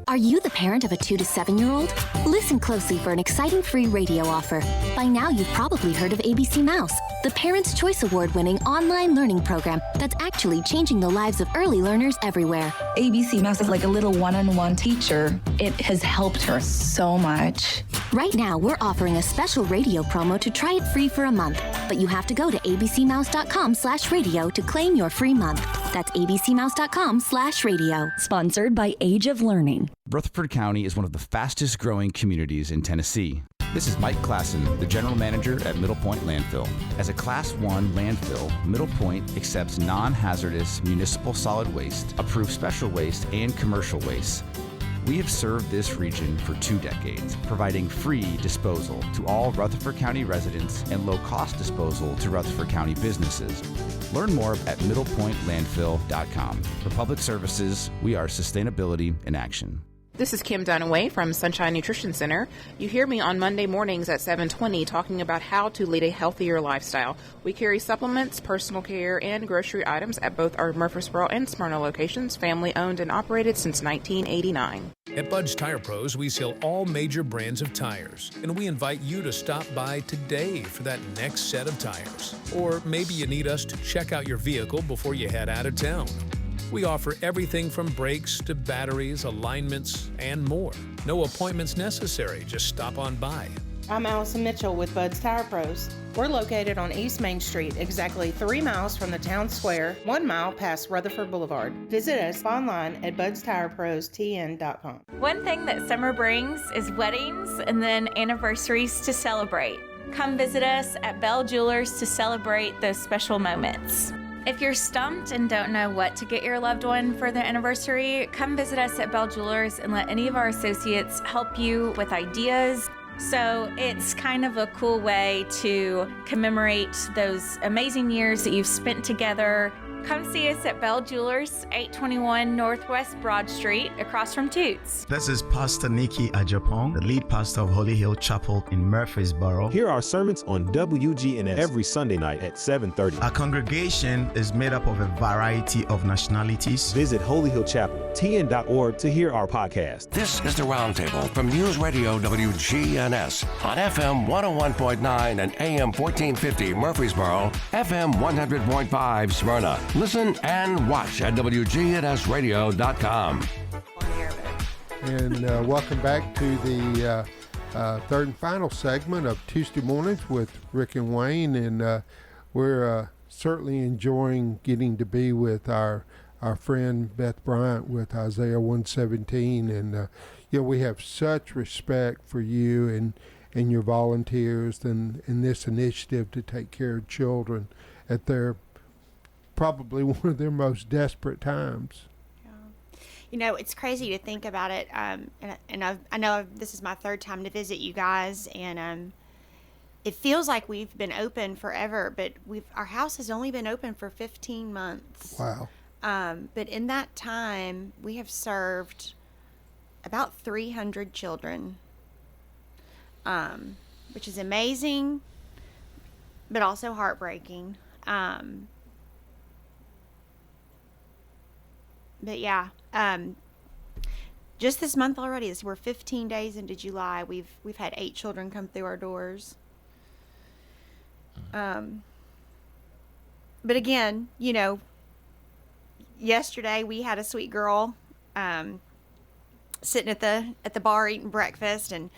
Are you the parent of a 2 to 7-year-old? Listen closely for an exciting free radio offer. By now, you've probably heard of ABC Mouse, the the Parents' Choice Award-winning online learning program that's actually changing the lives of early learners everywhere. ABC Mouse is like a little one-on-one teacher. It has helped her so much. Right now, we're offering a special radio promo to try it free for a month, but you have to go to abcmouse.com/radio to claim your free month. That's abcmouse.com/radio. Sponsored by Age of Learning. Rutherford County is one of the fastest growing communities in Tennessee. This is Mike Klassen, the general manager at Middle Point Landfill. As a Class 1 landfill, Middle Point accepts non-hazardous municipal solid waste, approved special waste, and commercial waste. We have served this region for 2 decades, providing free disposal to all Rutherford County residents and low-cost disposal to Rutherford County businesses. Learn more at middlepointlandfill.com. For public services, we are sustainability in action. This is Kim Dunaway from Sunshine Nutrition Center. You hear me on Monday mornings at 7:20 talking about how to lead a healthier lifestyle. We carry supplements, personal care, and grocery items at both our Murfreesboro and Smyrna locations, family owned and operated since 1989. At Bud's Tire Pros, we sell all major brands of tires, and we invite you to stop by today for that next set of tires. Or maybe you need us to check out your vehicle before you head out of town. We offer everything from brakes to batteries, alignments, and more. No appointments necessary, just stop on by. I'm Allison Mitchell with Bud's Tire Pros. We're located on East Main Street, exactly 3 miles from the town square, 1 mile past Rutherford Boulevard. Visit us online at budstirepros.tn.com. One thing that summer brings is weddings and then anniversaries to celebrate. Come visit us at Bell Jewelers to celebrate those special moments. If you're stumped and don't know what to get your loved one for their anniversary, come visit us at Bell Jewelers and let any of our associates help you with ideas. So it's kind of a cool way to commemorate those amazing years that you've spent together. Come see us at Bell Jewelers, 821 Northwest Broad Street, across from Toots. This is Pastor Nikki Ajapong, the lead pastor of Holy Hill Chapel in Murfreesboro. Hear our sermons on WGNS every Sunday night at 7:30. Our congregation is made up of a variety of nationalities. Visit holyhillchapeltn.org to hear our podcast. This is the Roundtable from News Radio WGNS on FM 101.9 and AM 1450 Murfreesboro, FM 100.5 Smyrna. Listen and watch at WGNSradio.com. And welcome back to the third and final segment of Tuesday Mornings with Rick and Wayne. And we're certainly enjoying getting to be with our friend Beth Bryant with Isaiah 117. And, we have such respect for you and your volunteers and this initiative to take care of children at their probably one of their most desperate times. Yeah. It's crazy to think about it. I know this is my 3rd time to visit you guys, and it feels like we've been open forever, but our house has only been open for 15 months. Wow. But in that time, we have served about 300 children, which is amazing, but also heartbreaking. But yeah, just this month already, we're 15 days into July. We've had 8 children come through our doors. But again, yesterday we had a sweet girl sitting at the bar eating breakfast, and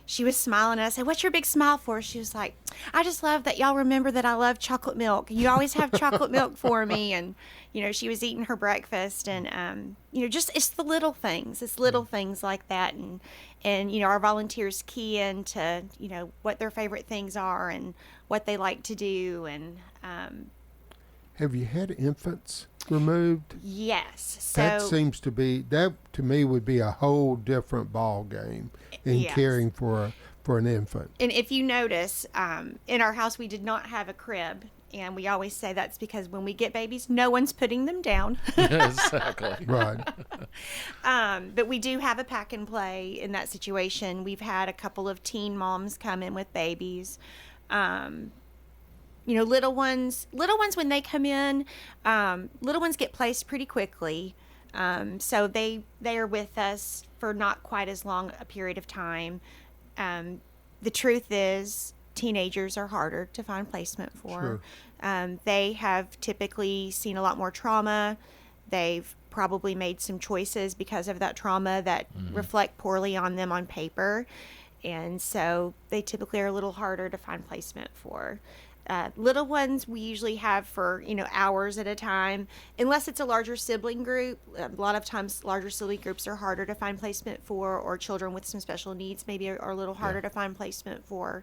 she was smiling at us. I said, "What's your big smile for?" She was like, "I just love that y'all remember that I love chocolate milk. You always have chocolate milk for me." And, she was eating her breakfast, and, just, it's the little things. It's little things like that. And our volunteers key into, what their favorite things are and what they like to do. And, have you had infants removed? Yes. So that seems to be, that to me would be a whole different ball game in caring for an infant. And if you notice, in our house we did not have a crib, and we always say that's because when we get babies, no one's putting them down. Exactly. Right. But we do have a pack and play in that situation. We've had a couple of teen moms come in with babies. Little ones when they come in, little ones get placed pretty quickly. So they are with us for not quite as long a period of time. The truth is, teenagers are harder to find placement for. Sure. They have typically seen a lot more trauma. They've probably made some choices because of that trauma that reflect poorly on them on paper. And so they typically are a little harder to find placement for. Little ones we usually have for, hours at a time, unless it's a larger sibling group. A lot of times larger sibling groups are harder to find placement for, or children with some special needs maybe are a little harder to find placement for.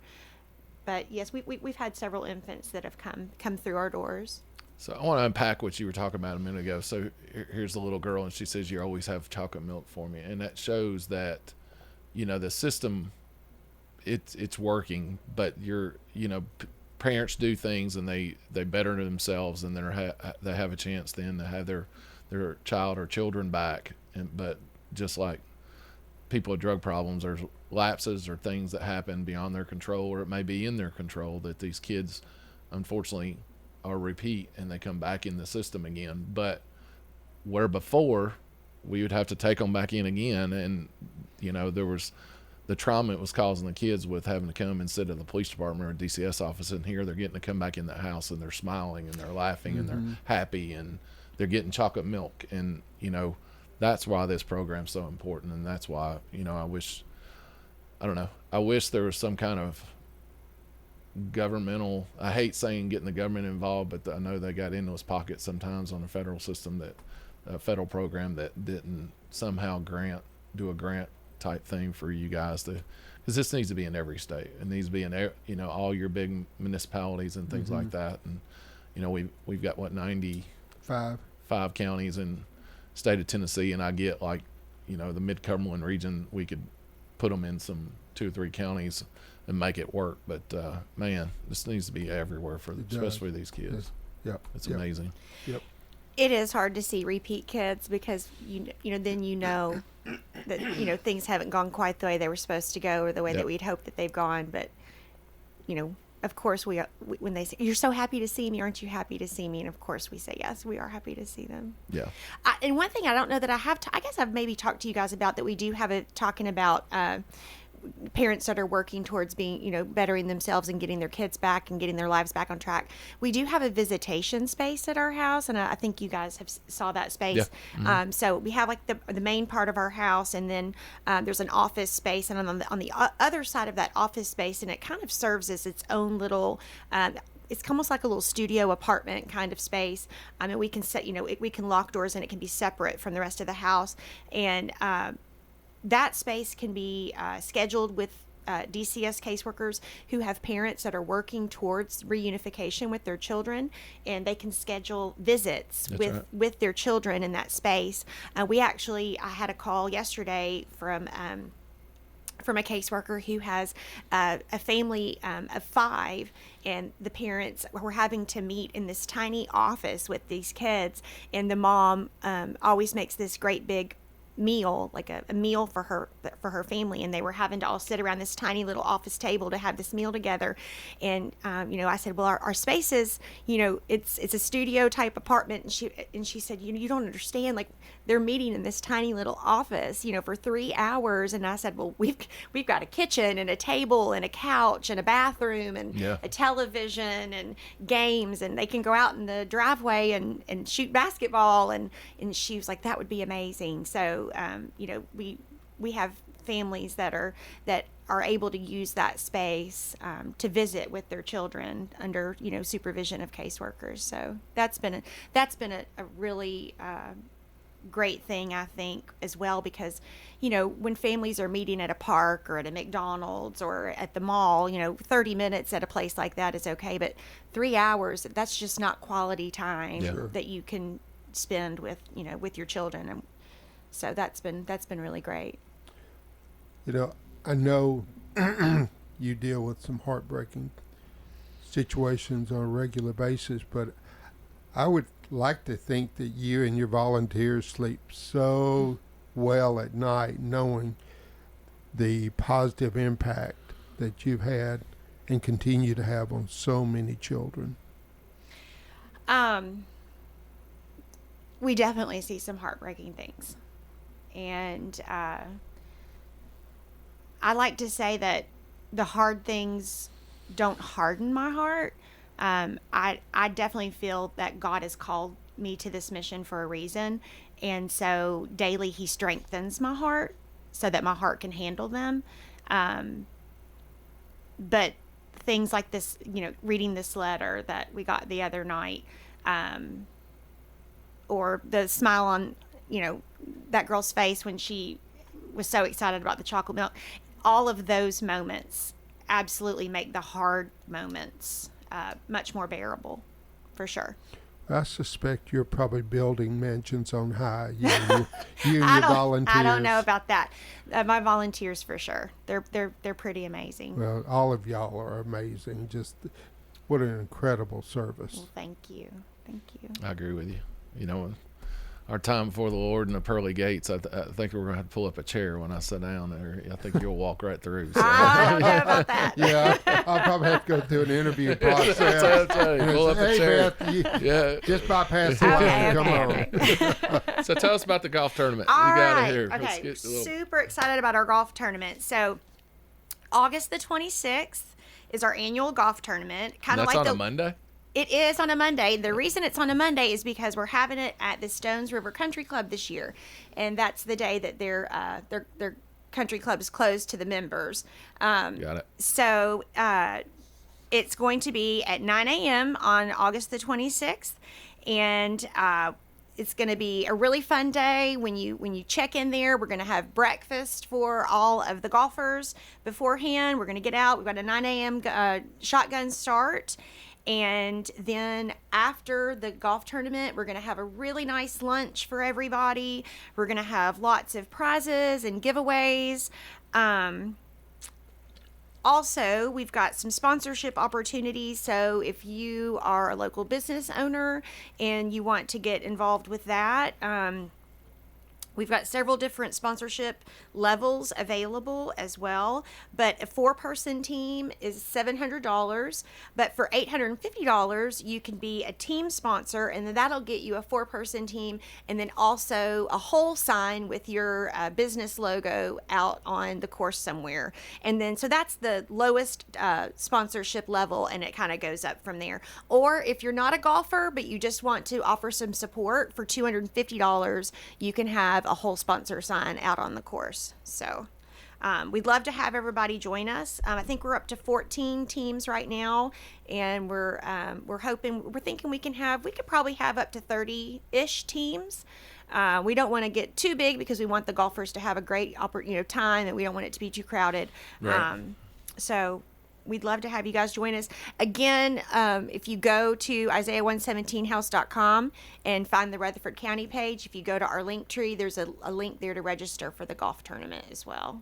But yes, we've had several infants that have come through our doors. So I want to unpack what you were talking about a minute ago. So here's the little girl, and she says, "You always have chocolate milk for me," and that shows that, the system, it's working. But parents do things and they better themselves, and they have a chance then to have their child or children back. But just like people with drug problems, there's lapses or things that happen beyond their control, or it may be in their control, that these kids unfortunately are repeat and they come back in the system again. But where before we would have to take them back in again, and there was the trauma it was causing the kids with having to come and sit at the police department or DCS office, and here they're getting to come back in the house and they're smiling and they're laughing and they're happy and they're getting chocolate milk. And that's why this program's so important, and that's why I wish there was some kind of governmental, I hate saying getting the government involved, but I know they got in those pockets sometimes on the federal system, that a federal program that didn't somehow do a grant type thing for you guys to, because this needs to be in every state. It needs to be in all your big municipalities and things like that. And we've got 95 counties in state of Tennessee, and I get the Mid-Cumberland region, we could put them in some 2 or 3 counties and make it work. But man, this needs to be everywhere especially these kids. It's amazing. Yep. It is hard to see repeat kids because then that things haven't gone quite the way they were supposed to go, or the way that we'd hoped that they've gone. But of course when they say, "You're so happy to see me, aren't you happy to see me?" and of course we say yes, we are happy to see them. And one thing I don't know that I have I guess I've maybe talked to you guys about, that we do have talking about parents that are working towards being, bettering themselves and getting their kids back and getting their lives back on track. We do have a visitation space at our house, and I think you guys saw that space. So we have the main part of our house, and then there's an office space, and on the other side of that office space, and it kind of serves as its own little it's almost like a little studio apartment kind of space. And we can set, we can lock doors, and it can be separate from the rest of the house. And that space can be scheduled with DCS caseworkers who have parents that are working towards reunification with their children, and they can schedule visits with their children in that space. I had a call yesterday from a caseworker who has a family of 5, and the parents were having to meet in this tiny office with these kids, and the mom always makes this great big meal, like a meal for her family, and they were having to all sit around this tiny little office table to have this meal together. And I said, well, our space is, it's a studio type apartment, and she said, you don't understand, like, they're meeting in this tiny little office, for 3 hours. And I said, well, we've got a kitchen and a table and a couch and a bathroom and a television and games, and they can go out in the driveway and shoot basketball. And she was like, that would be amazing. So we have families that are able to use that space to visit with their children under supervision of caseworkers. So that's been a really great thing, I think, as well, because when families are meeting at a park or at a McDonald's or at the mall, 30 minutes at a place like that is okay, but 3 hours, that's just not quality time that you can spend with your children. And so that's been really great. I know you deal with some heartbreaking situations on a regular basis, but I would like to think that you and your volunteers sleep so well at night, knowing the positive impact that you've had and continue to have on so many children. We definitely see some heartbreaking things. And I like to say that the hard things don't harden my heart. I definitely feel that God has called me to this mission for a reason. And so daily he strengthens my heart so that my heart can handle them. But things like this, reading this letter that we got the other night, or the smile on, that girl's face when she was so excited about the chocolate milk, all of those moments absolutely make the hard moments much more bearable, for sure. I suspect you're probably building mansions on high. You and your volunteers. I don't know about that. My volunteers, for sure. They're pretty amazing. Well, all of y'all are amazing. Just what an incredible service. Well, thank you. I agree with you. Our time before the Lord and the pearly gates, I think we're going to have to pull up a chair when I sit down there. I think you'll walk right through. So. I don't know about that. Yeah, I'll probably have to go through an interview process. That's right. Pull up a chair. Beth, just bypass the line. Come on. So tell us about the golf tournament. All you got right. it here. Okay. Super excited about our golf tournament. So August the 26th is our annual golf tournament. That's on a Monday? It is on a Monday. The reason it's on a Monday is because we're having it at the Stones River Country Club this year, and that's the day that their country club is closed to the members. Got it. So it's going to be at 9 a.m. on August the 26th, and it's going to be a really fun day. When you check in there, we're going to have breakfast for all of the golfers beforehand. We're going to get out. We've got a 9 a.m. Shotgun start. And then after the golf tournament, we're going to have a really nice lunch for everybody. We're going to have lots of prizes and giveaways. Also, we've got some sponsorship opportunities. So if you are a local business owner and you want to get involved with that, we've got several different sponsorship levels available as well, but a 4-person team is $700, but for $850, you can be a team sponsor, and then that'll get you a 4-person team, and then also a whole sign with your business logo out on the course somewhere. And then, so that's the lowest sponsorship level, and it kind of goes up from there. Or if you're not a golfer, but you just want to offer some support, for $250, you can have a whole sponsor sign out on the course. So we'd love to have everybody join us. I think we're up to 14 teams right now, and we're thinking we could probably have up to 30-ish teams. We don't want to get too big because we want the golfers to have a great time, and we don't want it to be too crowded. Right. So we'd love to have you guys join us. Again, if you go to Isaiah117house.com and find the Rutherford County page, if you go to our link tree, there's a link there to register for the golf tournament as well.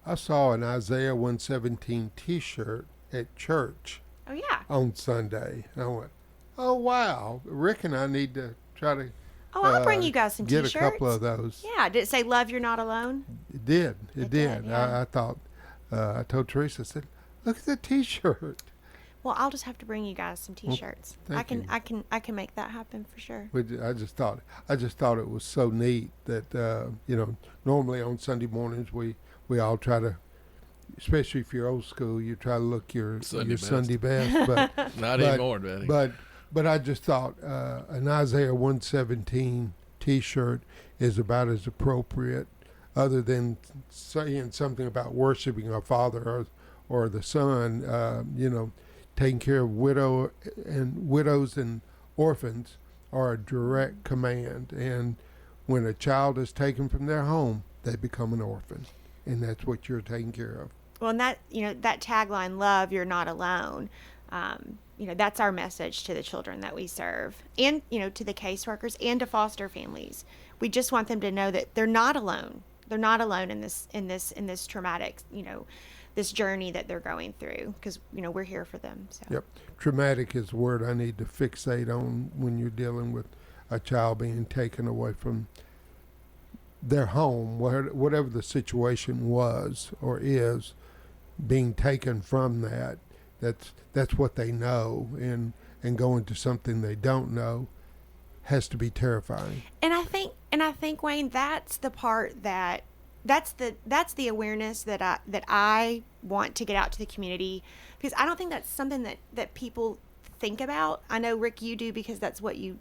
I saw an Isaiah 117 t-shirt at church. Oh, yeah. On Sunday. And I went, oh, wow. Rick and I need to try to I'll bring you guys some get t-shirts. a couple of those. Yeah. Did it say, "Love, you're not alone"? It did. It did. Yeah. I thought, I told Teresa, I said, look at the t-shirt. Well, I'll just have to bring you guys some t-shirts. Well, I can make that happen for sure. I just thought it was so neat that normally on Sunday mornings we all try to, especially if you're old school, you try to look your Sunday best. But not anymore, Betty. But I just thought an Isaiah 117 t-shirt is about as appropriate, other than saying something about worshiping our Father or the Son. Taking care of widows and orphans are a direct command. And when a child is taken from their home, they become an orphan, and that's what you're taking care of. Well, and that tagline, "Love, you're not alone." That's our message to the children that we serve, and to the caseworkers and to foster families. We just want them to know that they're not alone. They're not alone in this traumatic, this journey that they're going through, because we're here for them. So. Yep, traumatic is the word I need to fixate on when you're dealing with a child being taken away from their home, whatever the situation was or is, being taken from that. That's what they know, and going to something they don't know has to be terrifying. And I think Wayne, that's the part that that's the awareness that I want to get out to the community, because I don't think that's something that people think about. I know, Rick, you do, because that's what you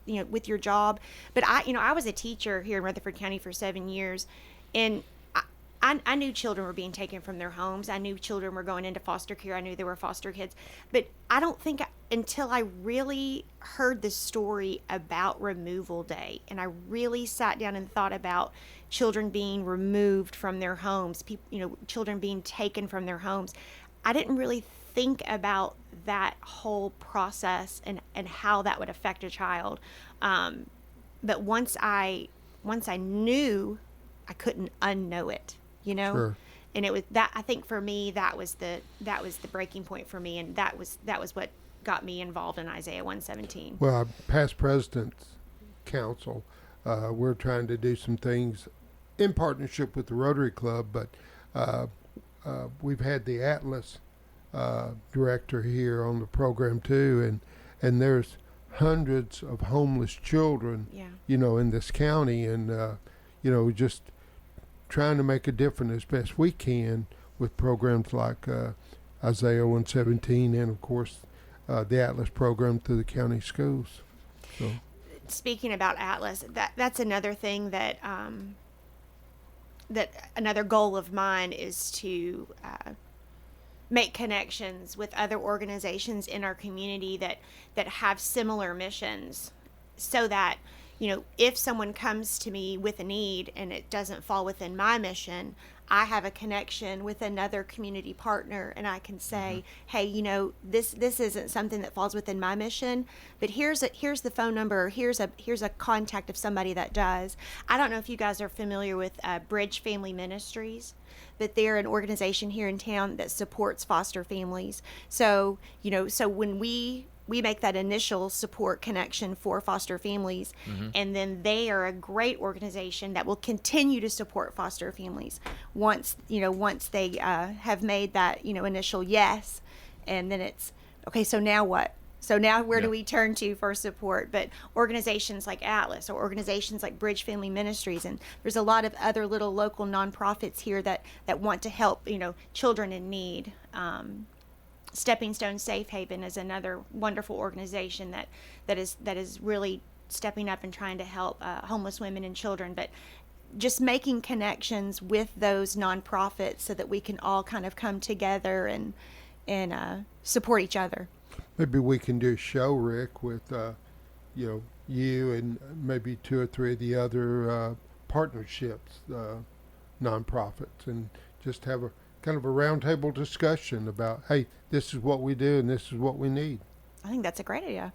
know with your job. But I was a teacher here in Rutherford County for 7 years, and I knew children were being taken from their homes. I knew children were going into foster care. I knew there were foster kids. But I don't think until I really heard the story about Removal Day, and I really sat down and thought about children being removed from their homes, children being taken from their homes, I didn't really think about that whole process and how that would affect a child. But once I knew, I couldn't unknow it. Sure. And it was that, I think for me, that was the breaking point for me, and that was what got me involved in Isaiah 117. Well, past President's Council, we're trying to do some things in partnership with the Rotary Club, but we've had the Atlas director here on the program too, and there's hundreds of homeless children, in this county, and just trying to make a difference as best we can with programs like Isaiah 117, and of course the Atlas program through the county schools. So, speaking about Atlas, that's another thing that another goal of mine is to make connections with other organizations in our community that have similar missions, so that if someone comes to me with a need and it doesn't fall within my mission, I have a connection with another community partner, and I can say, hey, this isn't something that falls within my mission, but here's the phone number, here's a contact of somebody that does. I don't know if you guys are familiar with Bridge Family Ministries, but they're an organization here in town that supports foster families. So when we make that initial support connection for foster families, and then they are a great organization that will continue to support foster families once they have made that initial yes, and then it's okay. So now what? So now where do we turn to for support? But organizations like Atlas or organizations like Bridge Family Ministries, and there's a lot of other little local nonprofits here that want to help children in need. Stepping Stone Safe Haven is another wonderful organization that is really stepping up and trying to help homeless women and children. But just making connections with those nonprofits so that we can all kind of come together and support each other. Maybe we can do a show, Rick, with you and maybe 2 or 3 of the other partnerships, nonprofits, and just have a kind of a roundtable discussion about, hey, this is what we do and this is what we need. I think that's a great idea.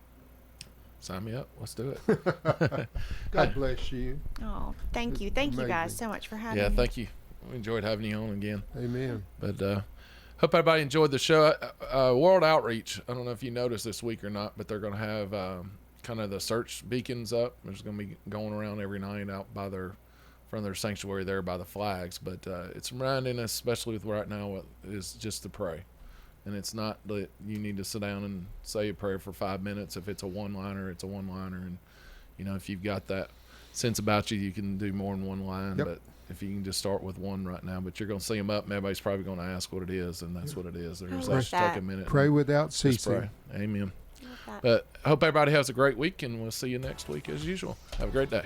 Sign me up. Let's do it. God bless you. Oh, thank you. Thank you guys so much for having me. Yeah, thank you. We enjoyed having you on again. Amen. But hope everybody enjoyed the show. World Outreach, I don't know if you noticed this week or not, but they're going to have kind of the search beacons up. There's going to be going around every night out by from their sanctuary there by the flags. But it's reminding us, especially with right now, is just to pray. And it's not that you need to sit down and say a prayer for 5 minutes. If it's a one-liner, it's a one-liner. And, if you've got that sense about you, you can do more than one line. Yep. But if you can just start with one right now. But you're going to see them up, and everybody's probably going to ask what it is, and that's what it is. Just take a minute. Pray without ceasing. Pray. Amen. But I hope everybody has a great week, and we'll see you next week as usual. Have a great day.